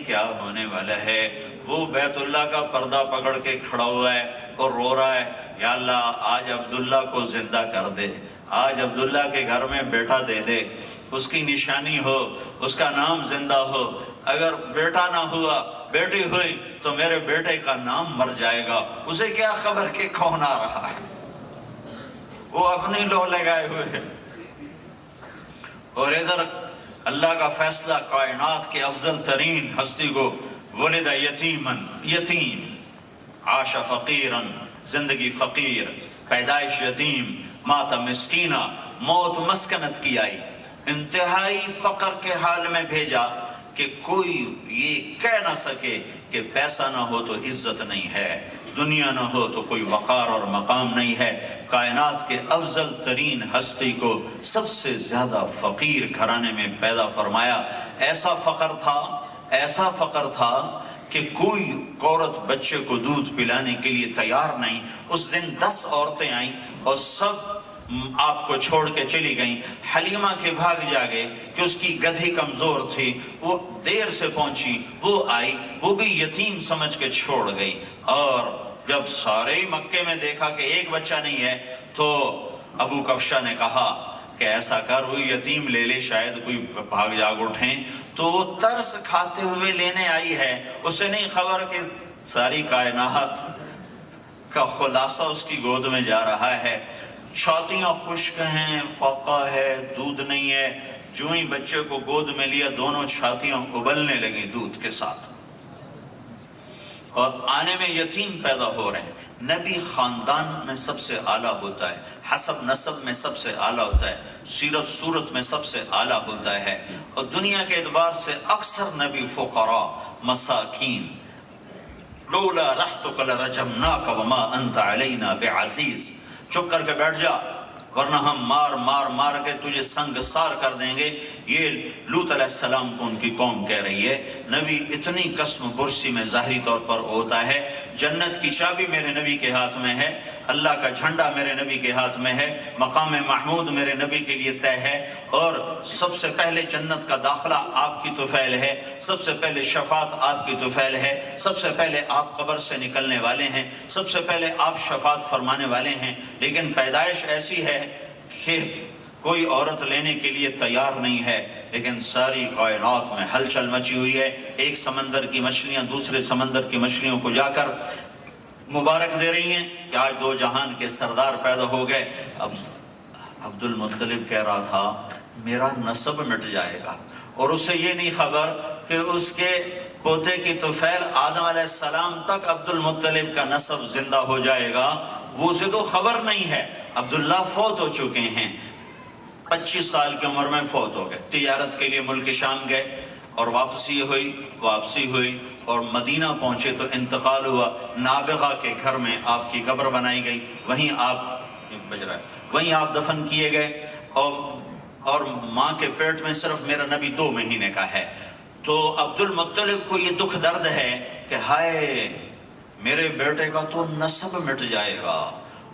کیا ہونے والا ہے۔ وہ بیت اللہ کا پردہ پکڑ کے کھڑا ہوا ہے اور رو رہا ہے، یا اللہ آج عبداللہ کو زندہ کر دے، آج عبداللہ کے گھر میں بیٹا دے دے، اس کی نشانی ہو، اس کا نام زندہ ہو۔ اگر بیٹا نہ ہوا، بیٹی ہوئی تو میرے بیٹے کا نام مر جائے گا۔ اسے کیا خبر کہ کون آ رہا ہے، وہ اپنی لو لگائے ہوئے ہے۔ اور ادھر اللہ کا فیصلہ، کائنات کے افضل ترین ہستی کو ولد یتیمن، یتیم، عاش فقیرن، زندگی فقیر، پیدائش یتیم، مات مسکینہ، موت مسکنت کی آئی، انتہائی فقر کے حال میں بھیجا کہ کوئی یہ کہہ نہ سکے کہ پیسہ نہ ہو تو عزت نہیں ہے، دنیا نہ ہو تو کوئی وقار اور مقام نہیں ہے۔ کائنات کے افضل ترین ہستی کو سب سے زیادہ فقیر گھرانے میں پیدا فرمایا۔ ایسا فقر تھا کہ کوئی عورت بچے کو دودھ پلانے کے لیے تیار نہیں۔ اس دن 10 عورتیں آئیں اور سب آپ کو چھوڑ کے چلی گئیں۔ حلیمہ کے بھاگ جاگے کہ اس کی گدھی کمزور تھی، وہ دیر سے پہنچی، وہ آئی، وہ بھی یتیم سمجھ کے چھوڑ گئی۔ اور جب سارے مکے میں دیکھا کہ ایک بچہ نہیں ہے تو ابو کبشہ نے کہا کہ ایسا کر وہ یتیم لے لے، شاید کوئی بھاگ جاگ اٹھیں۔ تو وہ ترس کھاتے ہوئے لینے آئی ہے، اسے نہیں خبر کہ ساری کائنات کا خلاصہ اس کی گود میں جا رہا ہے۔ چھاتیاں خشک ہیں، فاقہ ہے، دودھ نہیں ہے۔ جو ہی بچے کو گود میں لیا دونوں چھاتیاں ابلنے لگیں دودھ کے ساتھ، اور آنے میں یتیم پیدا ہو رہے ہیں۔ نبی خاندان میں سب سے اعلیٰ ہوتا ہے، حسب نسب میں سب سے اعلیٰ ہوتا ہے، سیرت صورت میں سب سے اعلیٰ ہوتا ہے، اور دنیا کے اعتبار سے اکثر نبی فقراء، مساکین۔ لولا رحتک لرجمناک وما انت علینا بعزیز، چپ کر کے بیٹھ جا ورنہ ہم مار کے تجھے سنگ سار کر دیں گے۔ یہ لوط علیہ السلام کو ان کی قوم کہہ رہی ہے۔ نبی اتنی قسم پرسی میں ظاہری طور پر ہوتا ہے، جنت کی چابی میرے نبی کے ہاتھ میں ہے، اللہ کا جھنڈا میرے نبی کے ہاتھ میں ہے، مقام محمود میرے نبی کے لیے طے ہے، اور سب سے پہلے جنت کا داخلہ آپ کی طفیل ہے، سب سے پہلے شفاعت آپ کی طفیل ہے، سب سے پہلے آپ قبر سے نکلنے والے ہیں، سب سے پہلے آپ شفاعت فرمانے والے ہیں۔ لیکن پیدائش ایسی ہے کہ کوئی عورت لینے کے لیے تیار نہیں ہے، لیکن ساری کائنات میں ہلچل مچی ہوئی ہے۔ ایک سمندر کی مچھلیاں دوسرے سمندر کی مچھلیوں کو جا کر مبارک دے رہی ہیں کہ آج 2 جہان کے سردار پیدا ہو گئے۔ اب عبد المطلب کہہ رہا تھا میرا نسب مٹ جائے گا، اور اسے یہ نہیں خبر کہ اس کے پوتے کی طفیل آدم علیہ السلام تک عبد المطلب کا نسب زندہ ہو جائے گا، وہ اسے تو خبر نہیں ہے۔ عبداللہ فوت ہو چکے ہیں، 25 سال کی عمر میں فوت ہو گئے، تجارت کے لیے ملک شام گئے، اور واپسی ہوئی اور مدینہ پہنچے تو انتقال ہوا۔ نابغہ کے گھر میں آپ کی قبر بنائی گئی، وہیں آپ دفن کیے گئے، اور ماں کے پیٹ میں صرف میرا نبی 2 مہینے کا ہے۔ تو عبد المطلب کو یہ دکھ درد ہے کہ ہائے میرے بیٹے کا تو نسب مٹ جائے گا،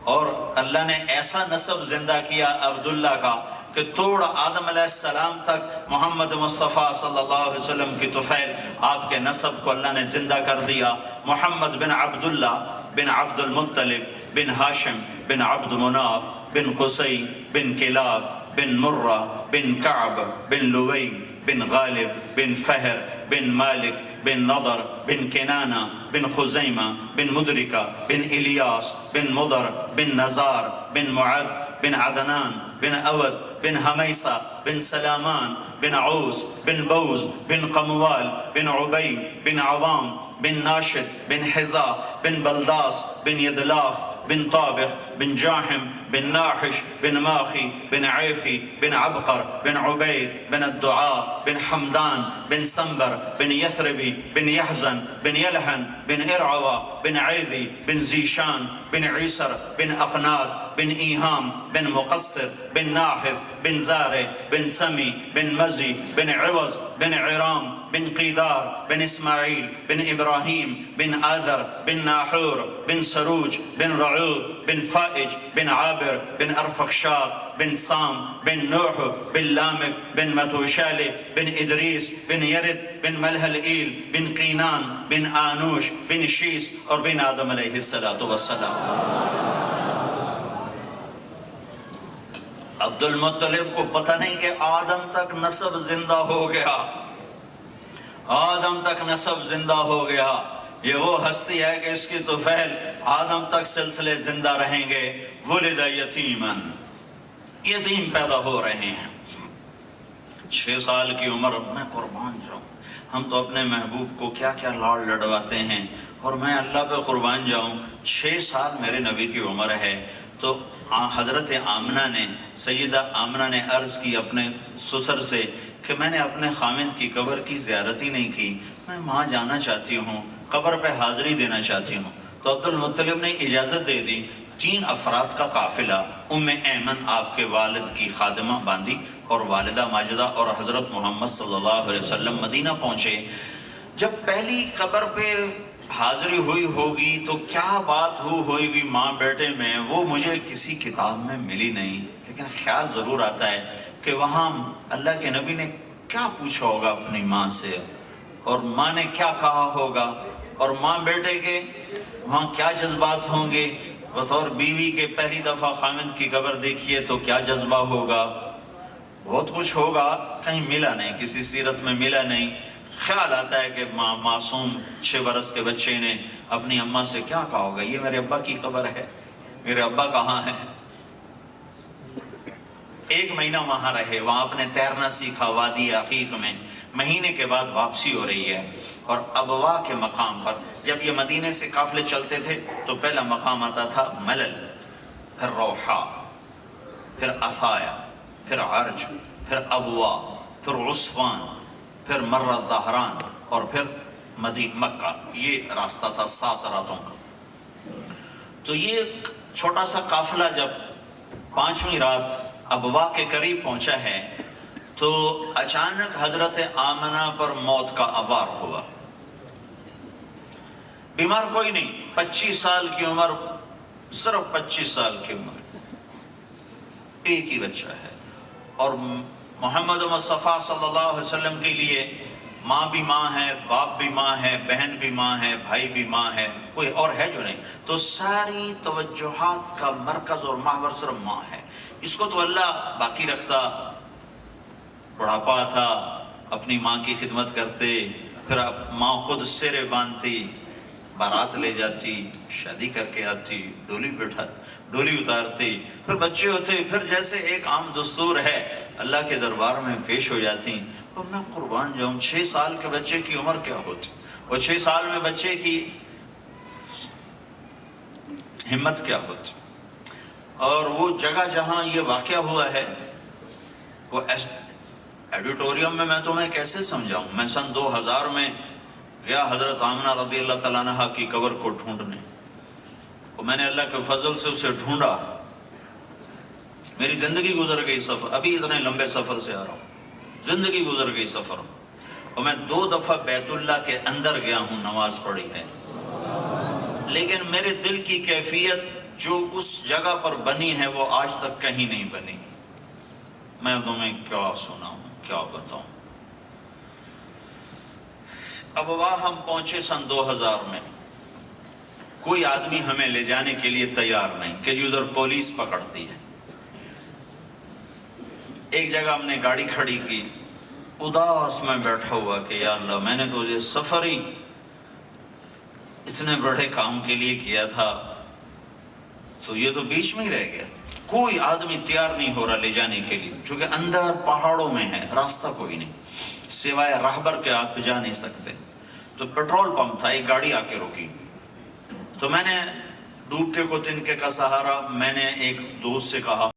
اور اللہ نے ایسا نسب زندہ کیا عبداللہ کا کہ توڑ آدم علیہ السلام تک محمد مصطفیٰ صلی اللہ علیہ وسلم کی طفیل آپ کے نسب کو اللہ نے زندہ کر دیا۔ محمد بن عبداللہ بن عبد المطلب بن ہاشم بن عبد مناف بن قصی بن کلاب بن مرہ بن کعب بن لوی بن غالب بن فہر بن مالک بن نضر بن کنانہ بن خزیمہ بن مدرکہ بن الیاس بن مضر بن نزار بن معد بن عدنان بن اود بن حمیسہ بن سلامان بن عوس بن بوز بن قموال بن عبی بن عوام بن ناشد بن حزا بن بلداس بن یدلاف بن طابخ بن جاحم بن ناحش بن ماخی بن عیفی بن عبقر بن عبید بن الدعاء بن حمدان بن سنبر بن یثربی بن یحزن بن یلحن بن ارعوا بن عیدی بن زیشان بن عیسر بن اقناد بن ایہام بن مقصر بن ناحث بن زارع بن سمی بن مزی بن عوض بن عرام بن قیدار بن اسماعیل بن ابراہیم بن آذر بن ناحور بن سروج بن رعوب بن فائج بن عابر بن ارفخشاد بن سام بن نوح بن لامک بن متوشال بن ادریس بن یرد بن ملہلئیل بن قینان بن آنوش بن شیس اور بن آدم علیہ السلام۔ عبد المطلب کو پتہ نہیں کہ آدم تک نسب زندہ ہو گیا، آدم تک نسب زندہ ہو گیا۔ یہ وہ ہستی ہے کہ اس کی طفیل آدم تک سلسلے زندہ رہیں گے۔ ولد یتیمن، یتیم پیدا ہو رہے ہیں۔ 6 سال کی عمر، میں قربان جاؤں، ہم تو اپنے محبوب کو کیا کیا لاڑ لڑواتے ہیں، اور میں اللہ پہ قربان جاؤں 6 سال میرے نبی کی عمر ہے۔ تو حضرت آمنہ نے، سیدہ آمنہ نے عرض کی اپنے سسر سے کہ میں نے اپنے خامد کی قبر کی زیارت ہی نہیں کی، میں وہاں جانا چاہتی ہوں، قبر پہ حاضری دینا چاہتی ہوں۔ تو عبد المطلب نے اجازت دے دی۔ 3 افراد کا قافلہ ام ایمن آپ کے والد کی خادمہ باندھی، اور والدہ ماجدہ اور حضرت محمد صلی اللہ علیہ وسلم مدینہ پہنچے۔ جب پہلی قبر پہ حاضری ہوئی ہوگی تو کیا بات ہوئی ماں بیٹے میں، وہ مجھے کسی کتاب میں ملی نہیں، لیکن خیال ضرور آتا ہے کہ وہاں اللہ کے نبی نے کیا پوچھا ہوگا اپنی ماں سے، اور ماں نے کیا کہا ہوگا، اور ماں بیٹے کے وہاں کیا جذبات ہوں گے۔ بطور بیوی کے پہلی دفعہ خامد کی قبر دیکھیے تو کیا جذبہ ہوگا، بہت کچھ ہوگا، کہیں ملا نہیں، کسی سیرت میں ملا نہیں۔ خیال آتا ہے کہ معصوم 6 برس کے بچے نے اپنی اماں سے کیا کہا ہوگا، یہ میرے ابا کی خبر ہے، میرے ابا کہاں ہیں۔ 1 مہینہ وہاں رہے، وہاں اپنے تیرنا سیکھا وادی عقیق میں۔ مہینے کے بعد واپسی ہو رہی ہے، اور ابوا کے مقام پر، جب یہ مدینے سے قافلے چلتے تھے تو پہلا مقام آتا تھا ملل، پھر روحا، پھر افایا، پھر عرج، پھر ابوا، پھر عصفان، پھر مرہ ظہران، اور پھر مکہ۔ یہ راستہ تھا 7 راتوں کا۔ تو یہ چھوٹا سا قافلہ جب 5ویں رات ابوا کے قریب پہنچا ہے تو اچانک حضرت آمنہ پر موت کا عوار ہوا۔ بیمار کوئی نہیں، 25 سال کی عمر، صرف 25 سال کی عمر، ایک ہی بچہ ہے، اور محمد مصطفیٰ صلی اللہ علیہ وسلم کے لیے ماں بھی ماں ہے، باپ بھی ماں ہے، بہن بھی ماں ہے، بھائی بھی ماں ہے، کوئی اور ہے جو نہیں۔ تو ساری توجہات کا مرکز اور محور صرف ماں ہے۔ اس کو تو اللہ باقی رکھتا، بڑھاپا تھا، اپنی ماں کی خدمت کرتے، پھر ماں خود سرے باندھتی، بارات لے جاتی، شادی کر کے آتی، ڈولی اتارتی، پھر بچے ہوتے، پھر جیسے ایک عام دستور ہے اللہ کے دربار میں پیش ہو جاتی۔ اور میں قربان جاؤں 6 سال کے بچے کی عمر کیا ہوتی، اور 6 سال میں بچے کی ہمت کیا ہوتی۔ اور وہ جگہ جہاں یہ واقعہ ہوا ہے وہ ایڈیٹوریم میں تمہیں کیسے سمجھاؤں۔ میں سن 2000 میں گیا حضرت آمنہ رضی اللہ تعالیٰ عنہا کی قبر کو ڈھونڈنے، اور میں نے اللہ کے فضل سے اسے ڈھونڈا۔ میری زندگی گزر گئی سفر، ابھی اتنے لمبے سفر سے آ رہا ہوں، زندگی گزر گئی سفر، اور میں 2 دفعہ بیت اللہ کے اندر گیا ہوں، نماز پڑھی ہے، لیکن میرے دل کی کیفیت جو اس جگہ پر بنی ہے وہ آج تک کہیں نہیں بنی۔ میں تمہیں کیا سناؤں، کیا بتاؤں۔ اب وہاں ہم پہنچے سن 2000 میں، کوئی آدمی ہمیں لے جانے کے لیے تیار نہیں کہ جو ادھر پولیس پکڑتی ہے۔ ایک جگہ ہم نے گاڑی کھڑی کی، اداس میں بیٹھا ہوا کہ یا اللہ، میں نے تو یہ سفر ہی اتنے بڑے کام کے لیے کیا تھا، تو یہ تو بیچ میں ہی رہ گیا۔ کوئی آدمی تیار نہیں ہو رہا لے جانے کے لیے، چونکہ اندر پہاڑوں میں ہے، راستہ کوئی نہیں، سوائے راہبر کے آپ جا نہیں سکتے۔ تو پیٹرول پمپ تھا، ایک گاڑی آ کے رکی، تو میں نے ڈوبتے کو تنکے کا سہارا، میں نے ایک دوست سے کہا